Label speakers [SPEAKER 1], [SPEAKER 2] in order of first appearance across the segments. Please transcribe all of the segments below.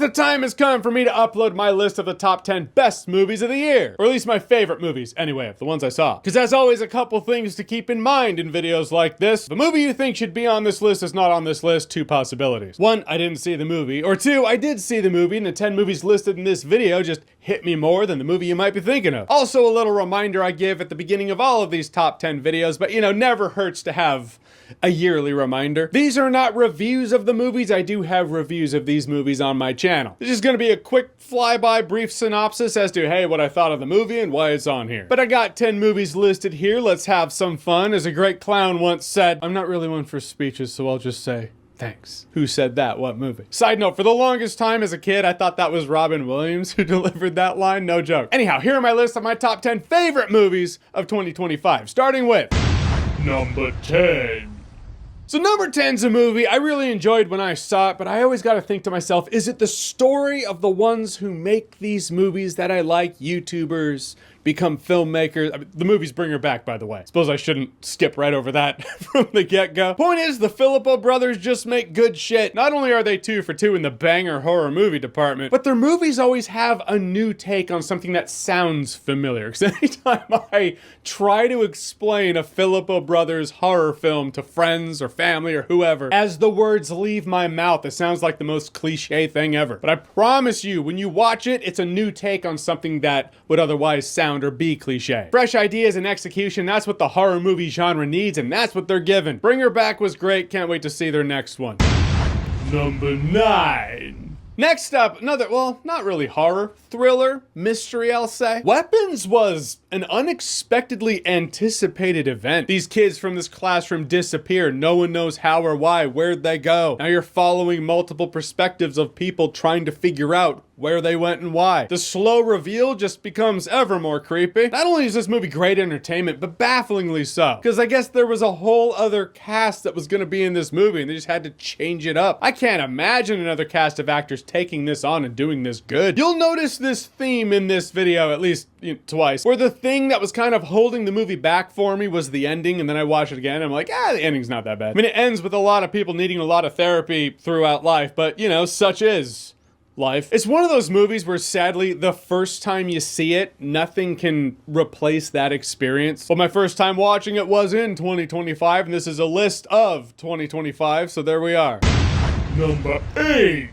[SPEAKER 1] the time has come for me to upload my list of the top 10 best movies of the year. Or at least my favorite movies, anyway, of the ones I saw. Because as always, a couple things to keep in mind in videos like this. If a movie you think should be on this list is not on this list, two possibilities. One, I didn't see the movie. Or two, I did see the movie and the 10 movies listed in this video just hit me more than the movie you might be thinking of. Also, a little reminder I give at the beginning of all of these top 10 videos, but you know, never hurts to have a yearly reminder. These are not reviews of the movies. I do have reviews of these movies on my channel. This is gonna be a quick flyby brief synopsis as to, hey, what I thought of the movie and why it's on here. But I got 10 movies listed here. Let's have some fun. As a great clown once said, I'm not really one for speeches, so I'll just say, thanks. Who said that? What movie? Side note, for the longest time as a kid, I thought that was Robin Williams who delivered that line. No joke. Anyhow, here are my list of my top 10 favorite movies of 2025, starting with number 10. So number 10's a movie I really enjoyed when I saw it, but I always gotta think to myself, is it the story of the ones who make these movies that I like, YouTubers, become filmmakers? I mean, the movies bring her back, by the way. Suppose I shouldn't skip right over that from the get-go. Point is, the Philippo brothers just make good shit. Not only are they 2 for 2 in the banger horror movie department, but their movies always have a new take on something that sounds familiar. Because anytime I try to explain a Philippo brothers horror film to friends or family or whoever, as the words leave my mouth, it sounds like the most cliche thing ever. But I promise you, when you watch it, it's a new take on something that would otherwise sound or be cliche. Fresh ideas and execution, that's what the horror movie genre needs, and that's what they're given. Bring Her Back was great, can't wait to see their next one. Number 9. Next up, another, well, not really horror, thriller, mystery, I'll say. Weapons was an unexpectedly anticipated event. These kids from this classroom disappear. No one knows how or why. Where'd they go? Now you're following multiple perspectives of people trying to figure out where they went and why. The slow reveal just becomes ever more creepy. Not only is this movie great entertainment, but bafflingly so. Because I guess there was a whole other cast that was gonna be in this movie and they just had to change it up. I can't imagine another cast of actors taking this on and doing this good. You'll notice this theme in this video at least twice, where the thing that was kind of holding the movie back for me was the ending, and then I watch it again and I'm like, the ending's not that bad. I mean, it ends with a lot of people needing a lot of therapy throughout life, but you know, such is life. It's one of those movies where sadly, the first time you see it, nothing can replace that experience. Well, my first time watching it was in 2025, and this is a list of 2025, so there we are. Number 8.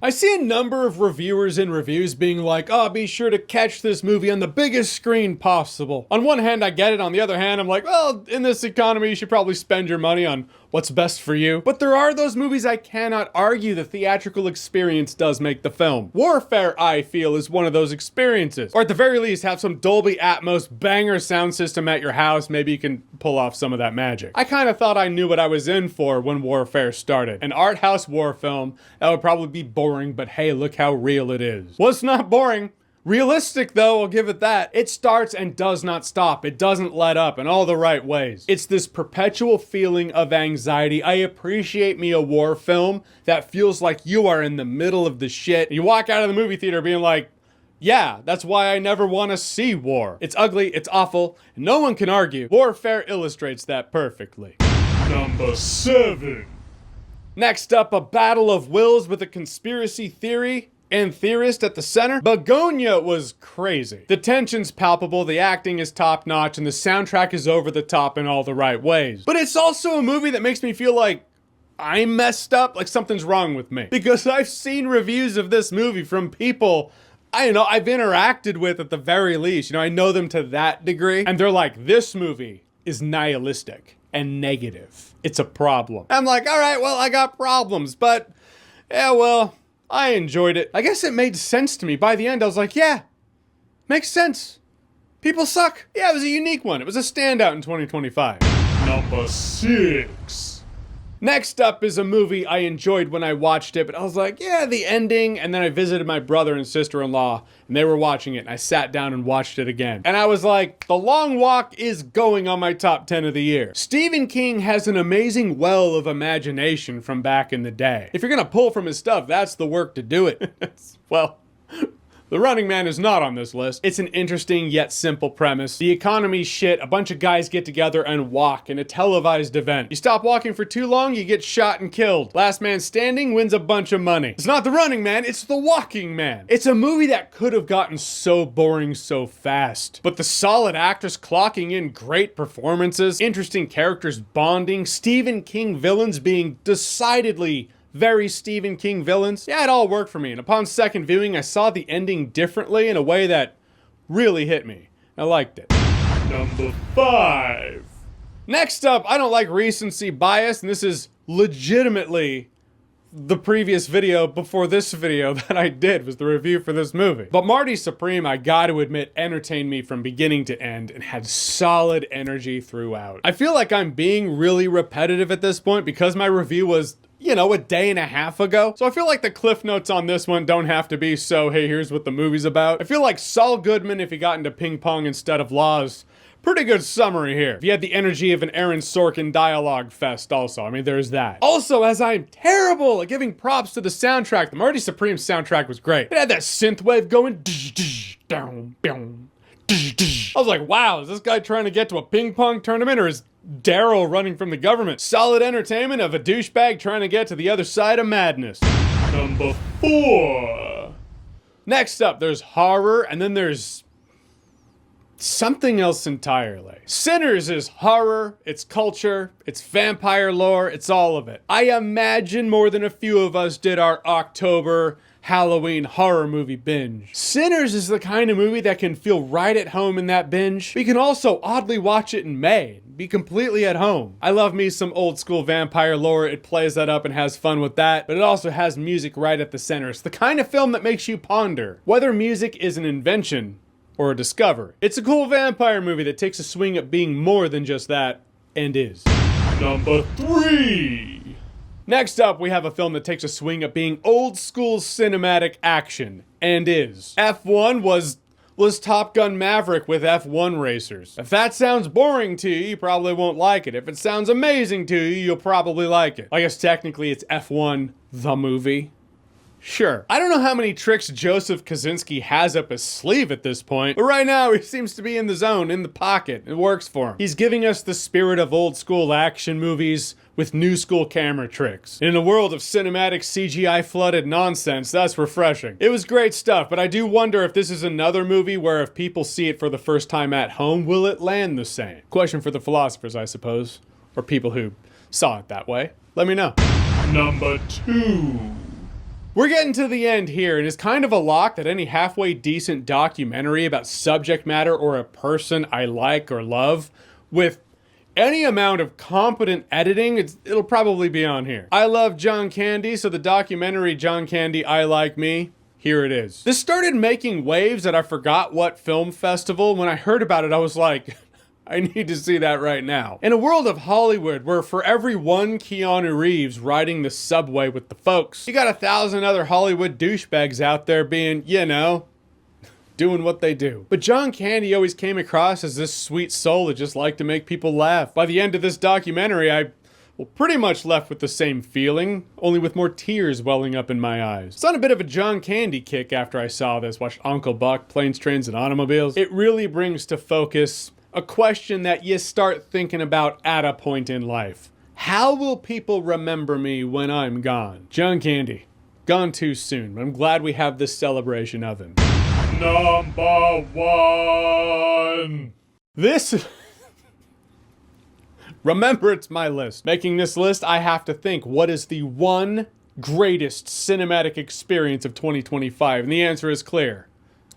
[SPEAKER 1] I see a number of reviewers in reviews being like, oh, be sure to catch this movie on the biggest screen possible. On one hand, I get it. On the other hand, I'm like, well, in this economy, you should probably spend your money on what's best for you. But there are those movies I cannot argue the theatrical experience does make the film. Warfare, I feel, is one of those experiences. Or at the very least, have some Dolby Atmos banger sound system at your house. Maybe you can pull off some of that magic. I kind of thought I knew what I was in for when Warfare started. An art house war film that would probably be boring, but hey, look how real it is. Well, it's not boring. Realistic though, I'll give it that. It starts and does not stop. It doesn't let up in all the right ways. It's this perpetual feeling of anxiety. I appreciate me a war film that feels like you are in the middle of the shit. You walk out of the movie theater being like, yeah, that's why I never want to see war. It's ugly, it's awful, and no one can argue. Warfare illustrates that perfectly. Number 7. Next up, a battle of wills with a conspiracy theory and theorist at the center. Begonia was crazy. The tension's palpable, the acting is top-notch, and the soundtrack is over the top in all the right ways. But it's also a movie that makes me feel like I'm messed up, like something's wrong with me. Because I've seen reviews of this movie from people I've interacted with at the very least. I know them to that degree, and they're like, this movie is nihilistic and negative. It's a problem. I'm like, all right, well, I got problems, but yeah, well, I enjoyed it. I guess it made sense to me. By the end, I was like, yeah, makes sense. People suck. Yeah, it was a unique one. It was a standout in 2025. Number 6. Next up is a movie I enjoyed when I watched it, but I was like, yeah, the ending, and then I visited my brother and sister-in-law, and they were watching it, and I sat down and watched it again. And I was like, The Long Walk is going on my top 10 of the year. Stephen King has an amazing well of imagination from back in the day. If you're gonna pull from his stuff, that's the work to do it. Well, The Running Man is not on this list. It's an interesting yet simple premise. The economy's shit, a bunch of guys get together and walk in a televised event. You stop walking for too long, you get shot and killed. Last man standing wins a bunch of money. It's not The Running Man, it's The Walking Man. It's a movie that could have gotten so boring so fast. But the solid actors clocking in great performances, interesting characters bonding, Stephen King villains being decidedly very Stephen King villains. Yeah, it all worked for me, and upon second viewing, I saw the ending differently in a way that really hit me. I liked it. Number 5. Next up, I don't like recency bias, and this is legitimately the previous video before this video that I did was the review for this movie. But Marty Supreme, I gotta admit, entertained me from beginning to end and had solid energy throughout. I feel like I'm being really repetitive at this point because my review was, you know, a day and a half ago. So I feel like the cliff notes on this one don't have to be so, hey, here's what the movie's about. I feel like Saul Goodman if he got into ping pong instead of laws. Pretty good summary here. If you had the energy of an Aaron Sorkin dialogue fest also. I mean, there's that. Also, as I'm terrible at giving props to the soundtrack, the Marty Supreme soundtrack was great. It had that synthwave going. I was like, wow, is this guy trying to get to a ping pong tournament or is Daryl running from the government? Solid entertainment of a douchebag trying to get to the other side of madness. Number 4. Next up, there's horror, and then there's something else entirely. Sinners is horror, it's culture, it's vampire lore, it's all of it. I imagine more than a few of us did our October Halloween horror movie binge. Sinners is the kind of movie that can feel right at home in that binge, but you can also oddly watch it in May and be completely at home. I love me some old school vampire lore, it plays that up and has fun with that, but it also has music right at the center. It's the kind of film that makes you ponder whether music is an invention or a discovery. It's a cool vampire movie that takes a swing at being more than just that, and is. Number 3. Next up, we have a film that takes a swing at being old school cinematic action, and is. F1 was Top Gun Maverick with F1 racers. If that sounds boring to you, you probably won't like it. If it sounds amazing to you, you'll probably like it. I guess technically it's F1 the movie. Sure. I don't know how many tricks Joseph Kosinski has up his sleeve at this point, but right now he seems to be in the zone, in the pocket. It works for him. He's giving us the spirit of old school action movies with new school camera tricks. In a world of cinematic CGI flooded nonsense, that's refreshing. It was great stuff, but I do wonder if this is another movie where if people see it for the first time at home, will it land the same? Question for the philosophers, I suppose, or people who saw it that way. Let me know. Number 2. We're getting to the end here, and it's kind of a lock that any halfway decent documentary about subject matter or a person I like or love, with any amount of competent editing, it'll probably be on here. I love John Candy, so the documentary John Candy, I Like Me, here it is. This started making waves at I forgot what film festival. When I heard about it, I was like, I need to see that right now. In a world of Hollywood where for every one Keanu Reeves riding the subway with the folks, you got 1,000 other Hollywood douchebags out there being, you know, doing what they do. But John Candy always came across as this sweet soul that just liked to make people laugh. By the end of this documentary, I pretty much left with the same feeling, only with more tears welling up in my eyes. It's on a bit of a John Candy kick after I saw this, watched Uncle Buck, Planes, Trains, and Automobiles. It really brings to focus a question that you start thinking about at a point in life. How will people remember me when I'm gone? John Candy, gone too soon, but I'm glad we have this celebration of him. Number 1. This remember, it's my list. Making this list, I have to think, what is the one greatest cinematic experience of 2025? And the answer is clear.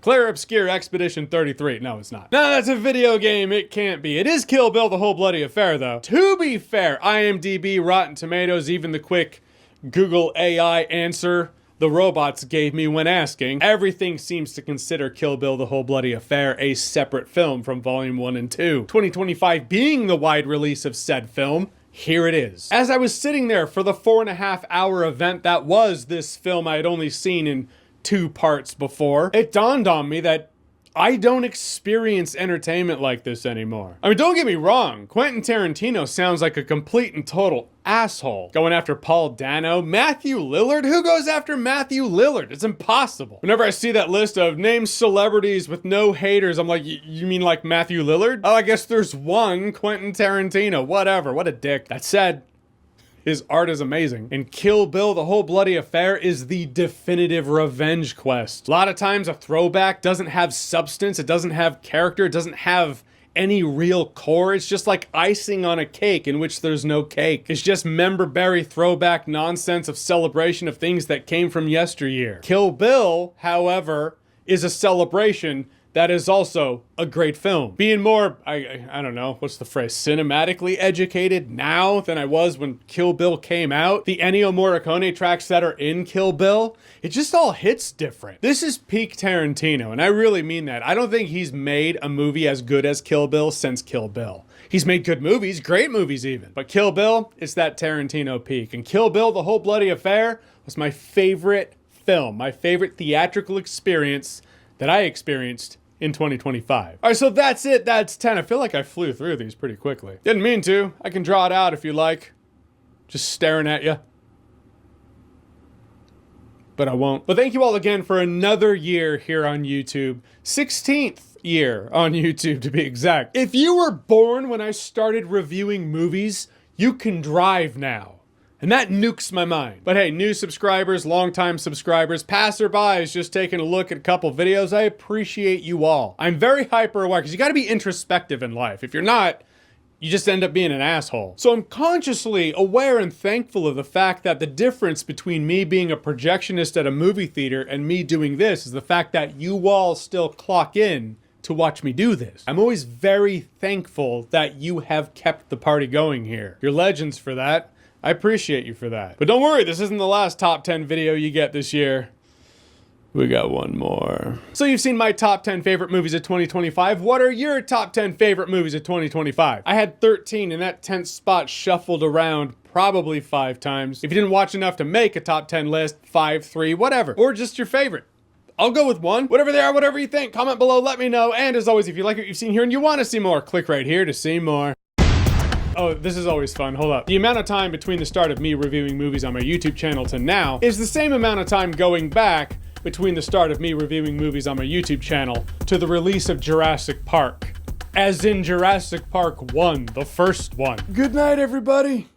[SPEAKER 1] Claire Obscure Expedition 33. No, it's not. No, that's a video game. It can't be. It is Kill Bill the Whole Bloody Affair, though. To be fair, IMDb, Rotten Tomatoes, even the quick Google AI answer the robots gave me when asking, everything seems to consider Kill Bill the Whole Bloody Affair a separate film from Volume 1 and 2. 2025 being the wide release of said film, here it is. As I was sitting there for the 4.5-hour event that was this film I had only seen in 2 parts before, it dawned on me that I don't experience entertainment like this anymore. I mean, don't get me wrong, Quentin Tarantino sounds like a complete and total asshole. Going after Paul Dano, Matthew Lillard? Who goes after Matthew Lillard? It's impossible. Whenever I see that list of named celebrities with no haters, I'm like, you mean like Matthew Lillard? Oh, I guess there's one, Quentin Tarantino. Whatever, what a dick. That said, his art is amazing. And Kill Bill, The Whole Bloody Affair is the definitive revenge quest. A lot of times a throwback doesn't have substance, it doesn't have character, it doesn't have any real core. It's just like icing on a cake in which there's no cake. It's just member-berry throwback nonsense of celebration of things that came from yesteryear. Kill Bill, however, is a celebration that is also a great film. Being more, I don't know, what's the phrase, cinematically educated now than I was when Kill Bill came out. The Ennio Morricone tracks that are in Kill Bill, it just all hits different. This is peak Tarantino, and I really mean that. I don't think he's made a movie as good as Kill Bill since Kill Bill. He's made good movies, great movies even. But Kill Bill, it's that Tarantino peak. And Kill Bill, The Whole Bloody Affair was my favorite film, my favorite theatrical experience that I experienced in 2025. All right, so that's it. That's 10. I feel like I flew through these pretty quickly. Didn't mean to. I can draw it out if you like. Just staring at you. But I won't. But thank you all again for another year here on YouTube. 16th year on YouTube, to be exact. If you were born when I started reviewing movies, you can drive now. And that nukes my mind. But hey, new subscribers, longtime subscribers, passerbys just taking a look at a couple videos, I appreciate you all. I'm very hyper aware because you gotta be introspective in life. If you're not, you just end up being an asshole. So I'm consciously aware and thankful of the fact that the difference between me being a projectionist at a movie theater and me doing this is the fact that you all still clock in to watch me do this. I'm always very thankful that you have kept the party going here. You're legends for that. I appreciate you for that. But don't worry, this isn't the last top 10 video you get this year. We got one more. So you've seen my top 10 favorite movies of 2025. What are your top 10 favorite movies of 2025? I had 13 and that 10th spot shuffled around probably 5 times. If you didn't watch enough to make a top 10 list, 5, 3, whatever. Or just your favorite. I'll go with one. Whatever they are, whatever you think, comment below, let me know. And as always, if you like what you've seen here and you want to see more, click right here to see more. Oh, this is always fun. Hold up. The amount of time between the start of me reviewing movies on my YouTube channel to now is the same amount of time going back between the start of me reviewing movies on my YouTube channel to the release of Jurassic Park. As in Jurassic Park 1, the first one. Good night, everybody.